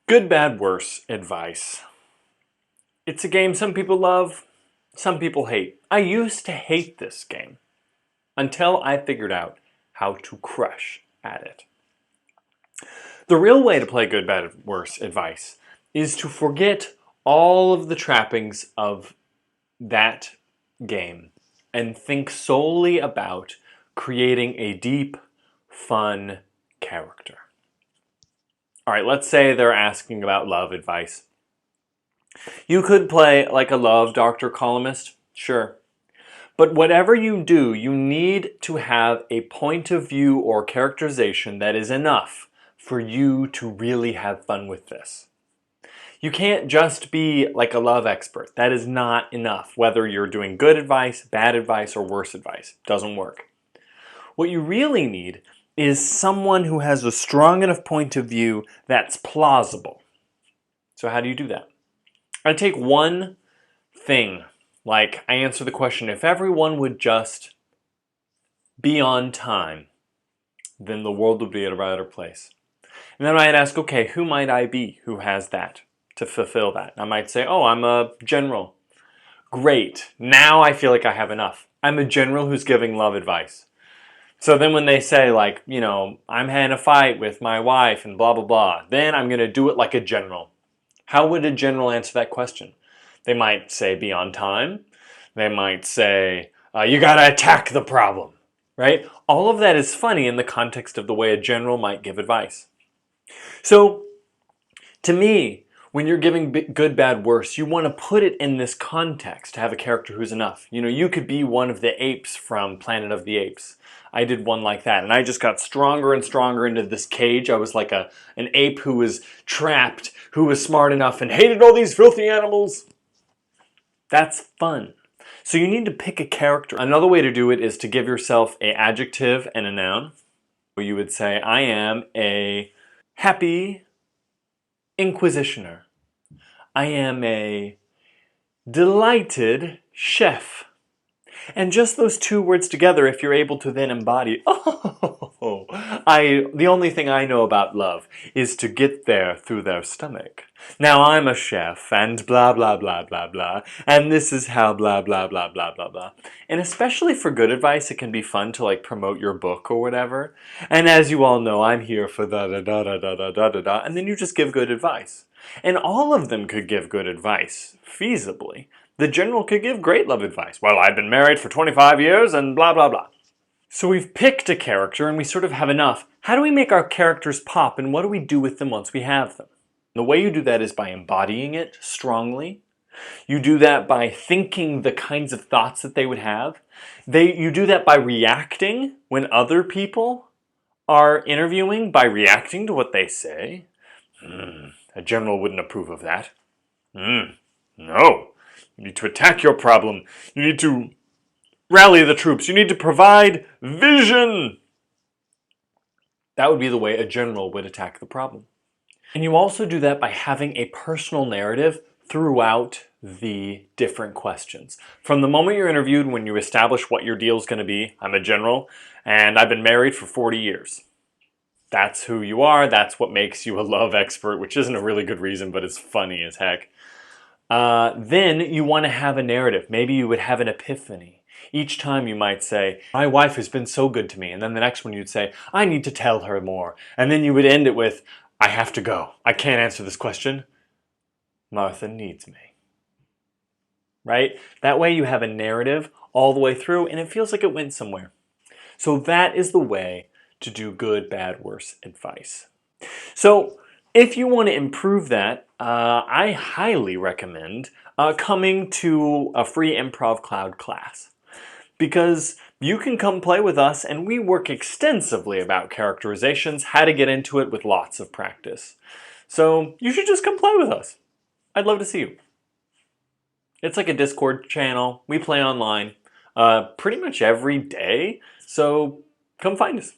Good, bad, worse advice. It's a game some people love, some people hate. I used to hate this game until I figured out how to crush at it. The real way to play good, bad, worse advice is to forget all of the trappings of that game and think solely about creating a deep, fun character. All right, let's say they're asking about love advice. You could play like a love doctor columnist, sure. But whatever you do, you need to have a point of view or characterization that is enough for you to really have fun with this. You can't just be like a love expert. That is not enough. Whether you're doing good advice, bad advice, or worse advice, doesn't work. What you really need is someone who has a strong enough point of view that's plausible. So how do you do that? I take one thing, like I answer the question, if everyone would just be on time, then the world would be a better place. And then I'd ask, okay, who might I be who has that to fulfill that? I might say, oh, I'm a general. Great, now I feel like I have enough. I'm a general who's giving love advice. So then when they say like, you know, I'm having a fight with my wife and blah, blah, blah, then I'm going to do it like a general. How would a general answer that question? They might say be on time. They might say you got to attack the problem, right? All of that is funny in the context of the way a general might give advice. So to me, when you're giving good, bad, worse, you want to put it in this context to have a character who's enough. You know, you could be one of the apes from Planet of the Apes. I did one like that, and I just got stronger and stronger into this cage. I was like an ape who was trapped, who was smart enough and hated all these filthy animals. That's fun. So you need to pick a character. Another way to do it is to give yourself an adjective and a noun. You would say, I am a happy inquisitioner. I am a delighted chef. And just those two words together, if you're able to then embody, the only thing I know about love is to get there through their stomach. Now I'm a chef and blah, blah, blah, blah, blah, and this is how blah, blah, blah, blah, blah, blah. And especially for good advice, it can be fun to like promote your book or whatever. And as you all know, I'm here for da da da da da da da da da, and then you just give good advice. And all of them could give good advice, feasibly. The general could give great love advice. Well, I've been married for 25 years and blah, blah, blah. So we've picked a character and we sort of have enough. How do we make our characters pop and what do we do with them once we have them? The way you do that is by embodying it strongly. You do that by thinking the kinds of thoughts that they would have. You do that by reacting when other people are interviewing, by reacting to what they say. A general wouldn't approve of that. No. You need to attack your problem. You need to rally the troops. You need to provide vision. That would be the way a general would attack the problem. And you also do that by having a personal narrative throughout the different questions. From the moment you're interviewed, when you establish what your deal is going to be, I'm a general, and I've been married for 40 years. That's who you are. That's what makes you a love expert, which isn't a really good reason, but it's funny as heck. Then you want to have a narrative. Maybe you would have an epiphany. Each time you might say, my wife has been so good to me. And then the next one you'd say, I need to tell her more. And then you would end it with, I have to go. I can't answer this question. Martha needs me. Right? That way you have a narrative all the way through and it feels like it went somewhere. So that is the way to do good, bad, worse advice. So if you want to improve that, I highly recommend coming to a free Improv Cloud class. Because you can come play with us and we work extensively about characterizations, how to get into it with lots of practice. So you should just come play with us. I'd love to see you. It's like a Discord channel. We play online pretty much every day. So come find us.